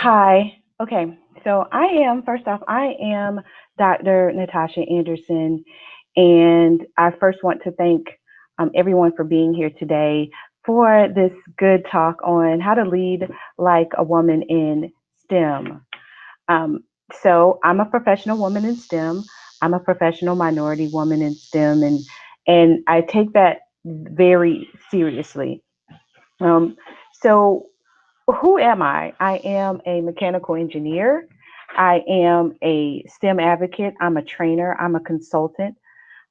Hi. Okay. So first off, I am Dr. Natasha Anderson, and I first want to thank everyone for being here today for this good talk on how to lead like a woman in STEM. Um, so I'm a professional woman in STEM. I'm a professional minority woman in STEM, and I take that very seriously. Um, so who am I? I am a mechanical engineer. I am a STEM advocate. I'm a trainer. I'm a consultant.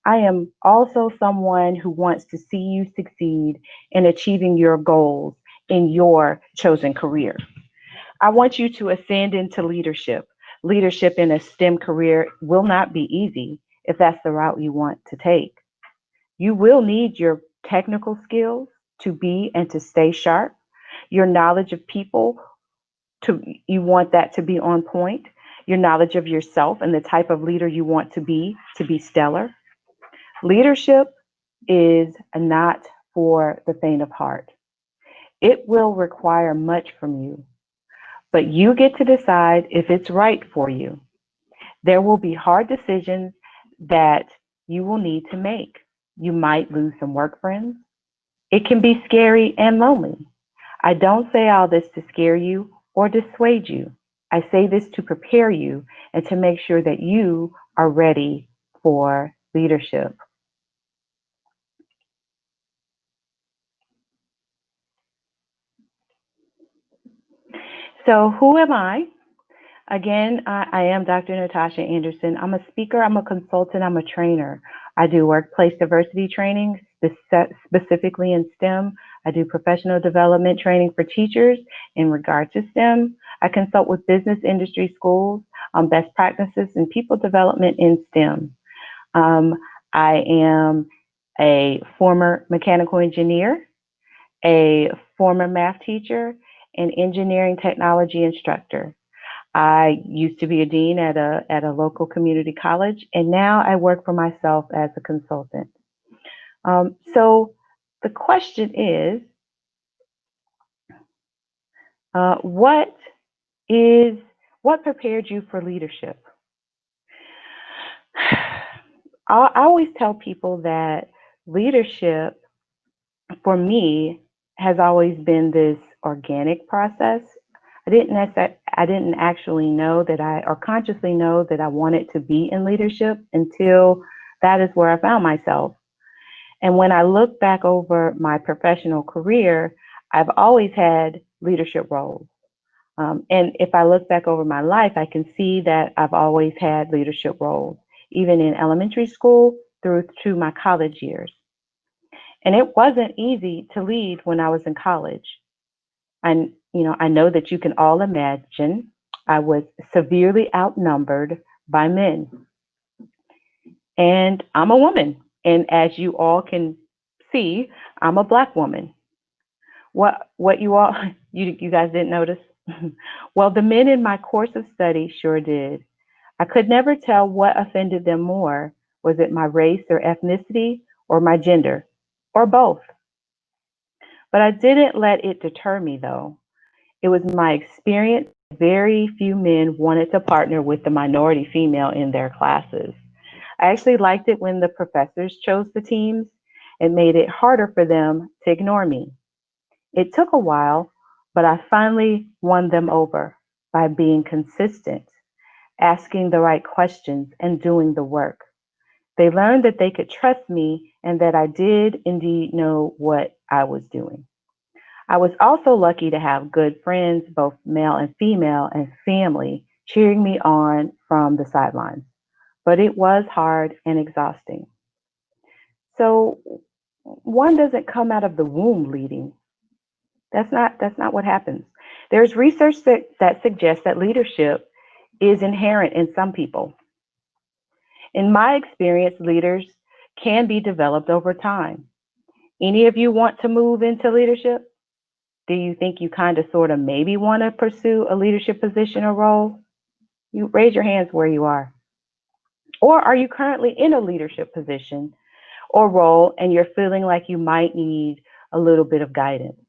I am also someone who wants to see you succeed in achieving your goals in your chosen career. I want you to ascend into leadership. Leadership in a STEM career will not be easy if that's the route you want to take. You will need your technical skills to be and to stay sharp, your knowledge of people you want that to be on point, your knowledge of yourself and the type of leader you want to be stellar. Leadership is not for the faint of heart. It will require much from you, but you get to decide if it's right for you. There will be hard decisions that you will need to make. You might lose some work friends. It can be scary and lonely. I don't say all this to scare you or dissuade you. I say this to prepare you and to make sure that you are ready for leadership. So, who am I? Again, I am Dr. Natasha Anderson. I'm a speaker, I'm a consultant, I'm a trainer. I do workplace diversity training, specifically in STEM. I do professional development training for teachers in regard to STEM. I consult with business industry schools on best practices and people development in STEM. Um, I am a former mechanical engineer, a former math teacher, and engineering technology instructor. I used to be a dean at a local community college, and now I work for myself as a consultant. So the question is, what is what prepared you for leadership? I always tell people that leadership for me has always been this organic process. I didn't actually know that or consciously know that I wanted to be in leadership until that is where I found myself. And when I look back over my professional career, I've always had leadership roles. And if I look back over my life, I can see that I've always had leadership roles, even in elementary school through to my college years. And it wasn't easy to lead when I was in college. And, I know that you can all imagine I was severely outnumbered by men. And I'm a woman. And as you all can see, I'm a Black woman. What you all you guys didn't notice? Well, the men in my course of study sure did. I could never tell what offended them more. Was it my race or ethnicity or my gender or both? But I didn't let it deter me though. It was my experience. Very few men wanted to partner with the minority female in their classes. I actually liked it when the professors chose the teams. It made it harder for them to ignore me. It took a while, but I finally won them over by being consistent, asking the right questions, and doing the work. They learned that they could trust me and that I did indeed know what I was doing. I was also lucky to have good friends, both male and female, and family cheering me on from the sidelines. But it was hard and exhausting. So one doesn't come out of the womb leading. That's not what happens. There's research that suggests that leadership is inherent in some people. In my experience, leaders can be developed over time. Any of you want to move into leadership? Do you think you kind of sort of maybe want to pursue a leadership position or role? You raise your hands where you are. Or are you currently in a leadership position or role and you're feeling like you might need a little bit of guidance?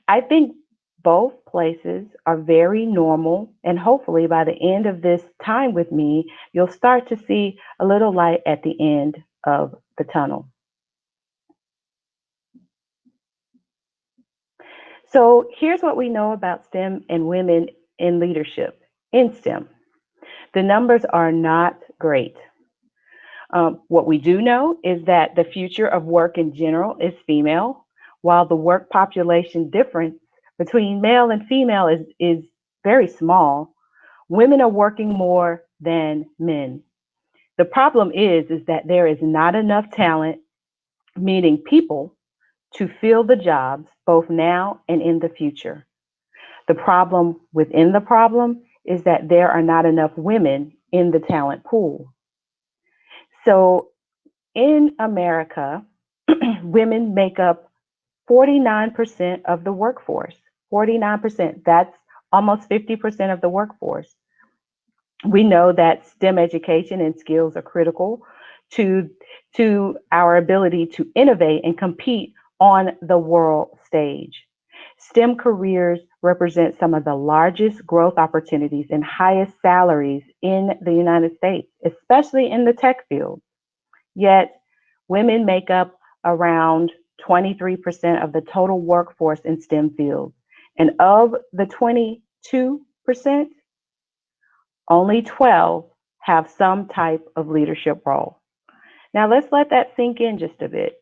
I think Both places are very normal, and hopefully by the end of this time with me, you'll start to see a little light at the end of the tunnel. So here's what we know about STEM and women in leadership in STEM. The numbers are not great. What we do know is that the future of work in general is female, while the work population difference between male and female is very small. Women are working more than men. The problem is that there is not enough talent, meaning people, to fill the jobs both now and in the future. The problem within the problem is that there are not enough women in the talent pool. So in America, women make up 49% of the workforce. 49%. That's almost 50% of the workforce. We know that STEM education and skills are critical to, to our ability to innovate and compete on the world stage. STEM careers represent some of the largest growth opportunities and highest salaries in the United States, especially in the tech field. Yet, women make up around 23% of the total workforce in STEM fields. And of the 22%, only 12 have some type of leadership role. Now, let's let that sink in just a bit.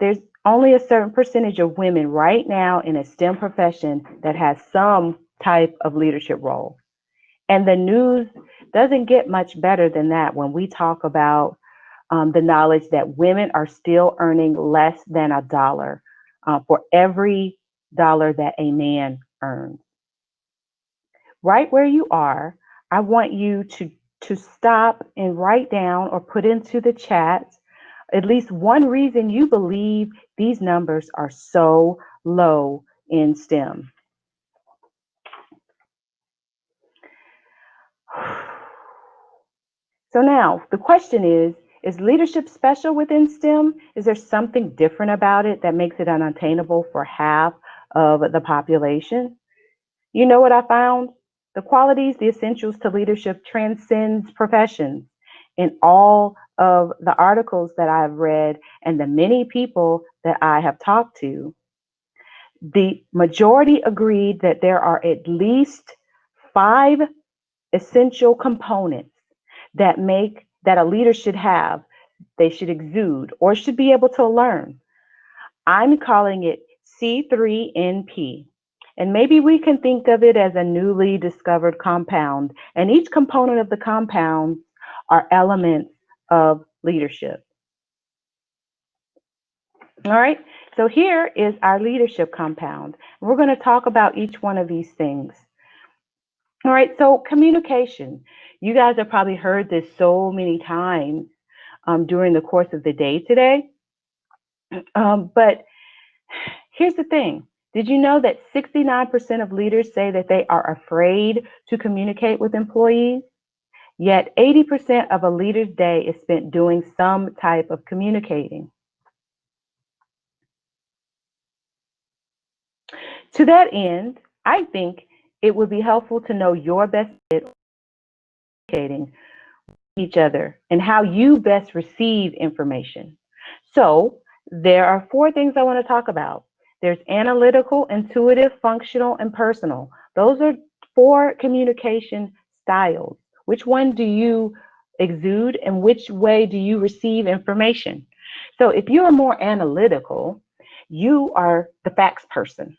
There's only a certain percentage of women right now in a STEM profession that has some type of leadership role. And the news doesn't get much better than that when we talk about the knowledge that women are still earning less than $1 for every dollar that a man earns. Right where you are, I want you to stop and write down or put into the chat at least one reason you believe these numbers are so low in STEM. So now the question is leadership special within STEM? Is there something different about it that makes it unattainable for half of the population? You know what I found? The qualities, the essentials to leadership transcends professions. In all of the articles that I've read and the many people that I have talked to, the majority agreed that there are at least 5 essential components that a leader should have, they should exude, or should be able to learn. I'm calling it C3NP. And maybe we can think of it as a newly discovered compound. And each component of the compound are elements of leadership. All right, so here is our leadership compound. We're going to talk about each one of these things. All right, so communication. You guys have probably heard this so many times during the course of the day today. But here's the thing. Did you know that 69% of leaders say that they are afraid to communicate with employees? Yet 80% of a leader's day is spent doing some type of communicating. To that end, I think it would be helpful to know your best at communicating with each other and how you best receive information. So there are 4 things I want to talk about. There's analytical, intuitive, functional, and personal. Those are 4 communication styles. Which one do you exude and which way do you receive information? So if you are more analytical, you are the facts person.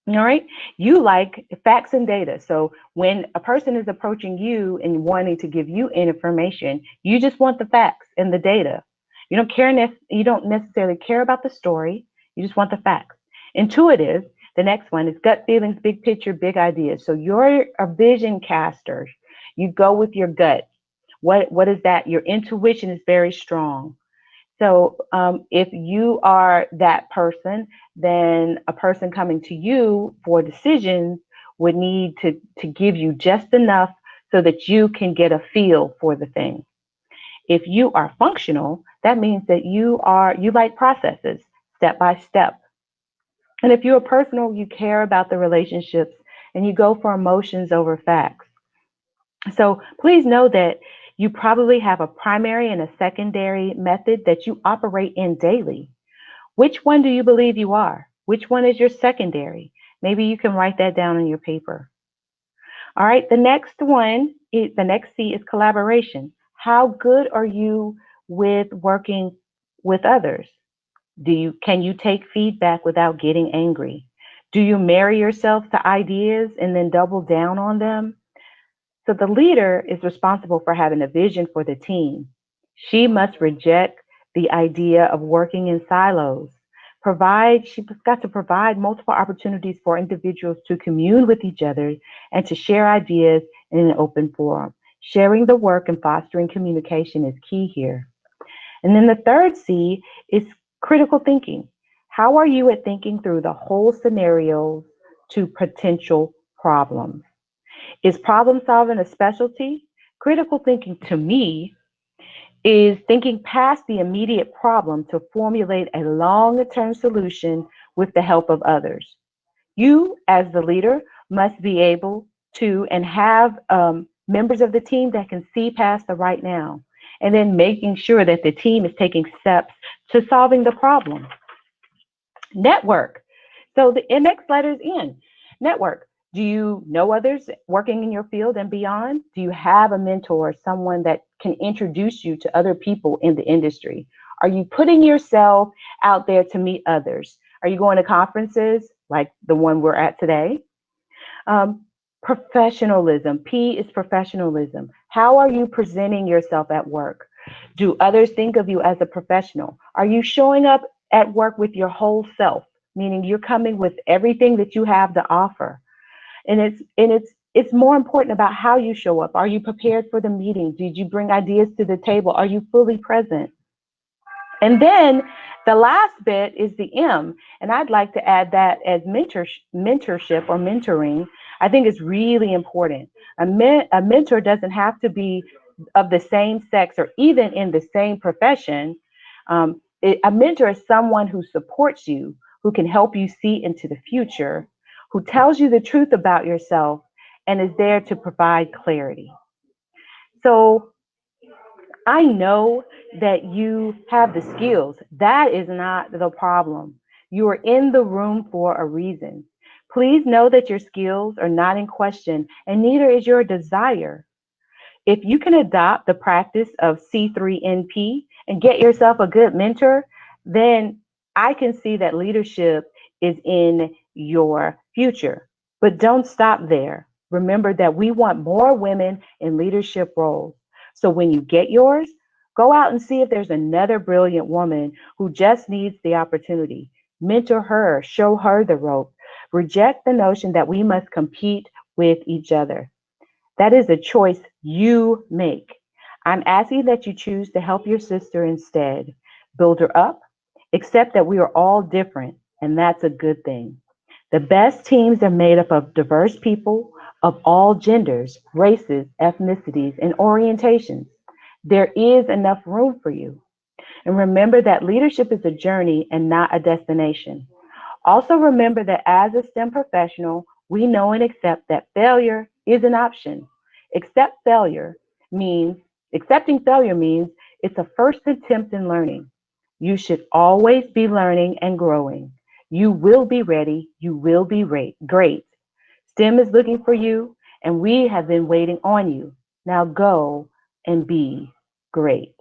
All right. You like facts and data. So when a person is approaching you and wanting to give you information, you just want the facts and the data. You don't necessarily care about the story. You just want the facts. Intuitive, the next one is gut feelings, big picture, big ideas. So you're a vision caster. You go with your gut. What is that? Your intuition is very strong. So if you are that person, then a person coming to you for decisions would need to give you just enough so that you can get a feel for the thing. If you are functional, that means that you like processes, step by step. And if you're a personal, you care about the relationships and you go for emotions over facts. So please know that you probably have a primary and a secondary method that you operate in daily. Which one do you believe you are? Which one is your secondary? Maybe you can write that down on your paper. All right, the next C is collaboration. How good are you with working with others? Can you take feedback without getting angry? Do you marry yourself to ideas and then double down on them? So the leader is responsible for having a vision for the team. She must reject the idea of working in silos. She's got to provide multiple opportunities for individuals to commune with each other and to share ideas in an open forum. Sharing the work and fostering communication is key here. And then the third C is critical thinking. How are you at thinking through the whole scenario to potential problems? Is problem solving a specialty? Critical thinking to me is thinking past the immediate problem to formulate a long term solution with the help of others. You, as the leader, must be able to and have members of the team that can see past the right now, and then making sure that the team is taking steps to solving the problem. Network. So the next letter is N. Network. Do you know others working in your field and beyond? Do you have a mentor, someone that can introduce you to other people in the industry? Are you putting yourself out there to meet others? Are you going to conferences like the one we're at today? Um, Professionalism. P is professionalism. How are you presenting yourself at work? Do others think of you as a professional? Are you showing up at work with your whole self, meaning you're coming with everything that you have to offer? And it's more important about how you show up. Are you prepared for the meeting? Did you bring ideas to the table? Are you fully present? And then the last bit is the M, and I'd like to add that as mentorship or mentoring. I think is really important. A mentor doesn't have to be of the same sex or even in the same profession. A mentor is someone who supports you, who can help you see into the future, who tells you the truth about yourself, and is there to provide clarity. So I know that you have the skills. That is not the problem. You are in the room for a reason. Please know that your skills are not in question, and neither is your desire. If you can adopt the practice of C3NP and get yourself a good mentor, then I can see that leadership is in your future. But don't stop there. Remember that we want more women in leadership roles. So when you get yours, go out and see if there's another brilliant woman who just needs the opportunity. Mentor her, show her the rope. Reject the notion that we must compete with each other. That is a choice you make. I'm asking that you choose to help your sister instead. Build her up. Accept that we are all different, and that's a good thing. The best teams are made up of diverse people of all genders, races, ethnicities, and orientations. There is enough room for you. And remember that leadership is a journey and not a destination. Also, remember that as a STEM professional, we know and accept that failure is an option. Accept failure means, Accepting failure means it's a first attempt in learning. You should always be learning and growing. You will be ready. You will be great. STEM is looking for you, and we have been waiting on you. Now go and be great.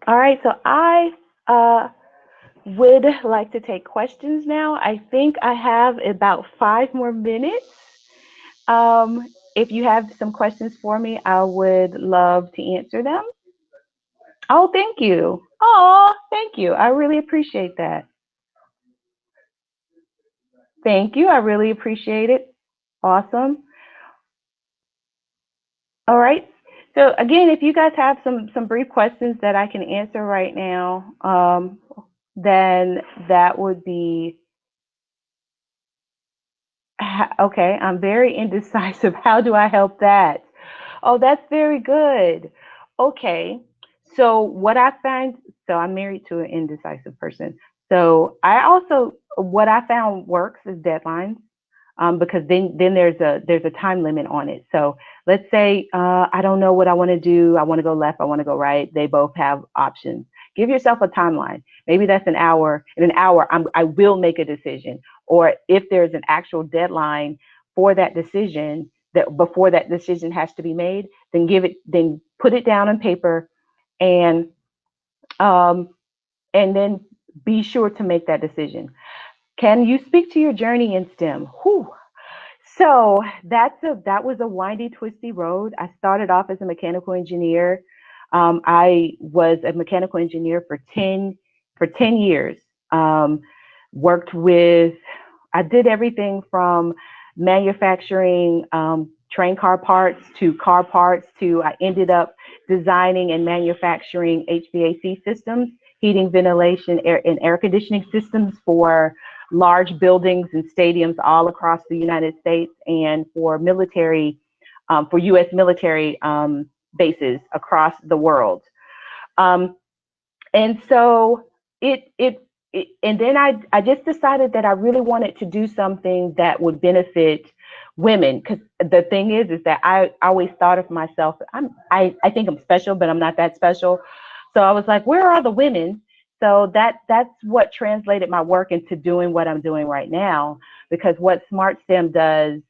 All right, so I uh, would like to take questions now. I think I have about 5 more minutes. If you have some questions for me, I would love to answer them. Oh, thank you. Oh, thank you. I really appreciate that. Thank you. I really appreciate it. Awesome. All right. So again, if you guys have some brief questions that I can answer right now, then that would be okay. I'm very indecisive. How do I help that? Oh, that's very good. Okay. So what I find, so I'm married to an indecisive person. So I also, what I found works is deadlines, because then there's a time limit on it. So let's say I don't know what I want to do. I want to go left. I want to go right. They both have options. Give yourself a timeline. Maybe that's an hour. In an hour, I will make a decision. Or if there's an actual deadline for that decision, that before that decision has to be made, then put it down on paper, and um, and then be sure to make that decision. Can you speak to your journey in STEM? Whew. So that was a windy, twisty road. I started off as a mechanical engineer. I was a mechanical engineer for 10 years. Um, worked with I did everything from manufacturing train car parts to I ended up designing and manufacturing HVAC systems, heating, ventilation, and air conditioning systems for large buildings and stadiums all across the United States, and for U.S. military bases across the world. Um, and so and then I just decided that I really wanted to do something that would benefit women, because the thing is that I always thought of myself, I think I'm special, but I'm not that special. So I was like, where are the women? So that's what translated my work into doing what I'm doing right now, because what Smart STEM does,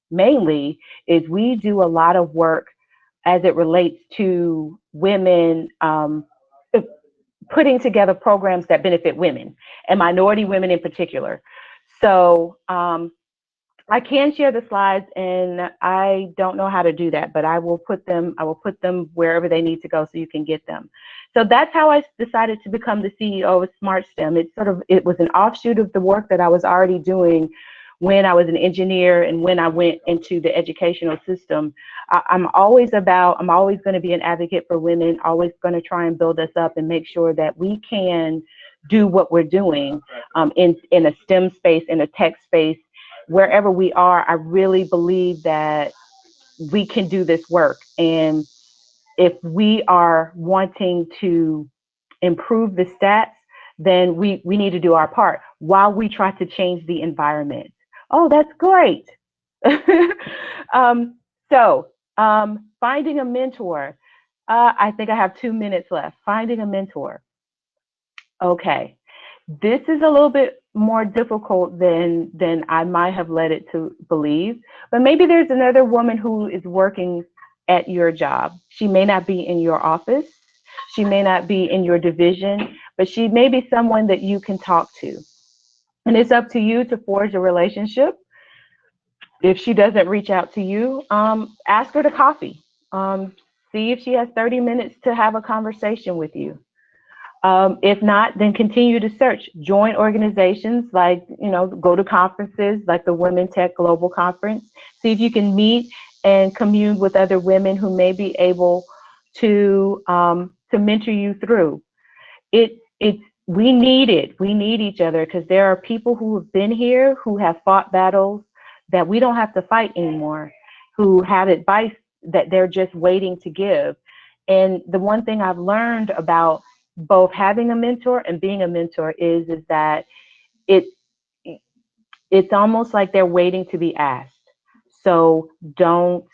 mainly, is we do a lot of work as it relates to women, putting together programs that benefit women and minority women in particular. So I can share the slides, and I don't know how to do that, but I will put them. I will put them wherever they need to go so you can get them. So that's how I decided to become the CEO of Smart STEM. It was an offshoot of the work that I was already doing when I was an engineer and when I went into the educational system. I'm always going to be an advocate for women, always going to try and build us up and make sure that we can do what we're doing, in a STEM space, in a tech space, wherever we are. I really believe that we can do this work. And if we are wanting to improve the stats, then we need to do our part while we try to change the environment. Oh, that's great. um, Finding a mentor. I think I have 2 minutes left. Finding a mentor. Okay. This is a little bit more difficult than I might have led it to believe, but maybe there's another woman who is working at your job. She may not be in your office, she may not be in your division, but she may be someone that you can talk to. And it's up to you to forge a relationship. If she doesn't reach out to you, ask her to coffee. See if she has 30 minutes to have a conversation with you. If not, then continue to search. Join organizations like, go to conferences like the Women Tech Global Conference. See if you can meet and commune with other women who may be able to mentor you through. It's We need it. We need each other, because there are people who have been here, who have fought battles that we don't have to fight anymore, who have advice that they're just waiting to give. And the one thing I've learned about both having a mentor and being a mentor is that it it's almost like they're waiting to be asked. So don't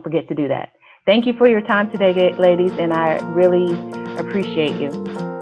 forget to do that. Thank you for your time today, ladies, and I really appreciate you.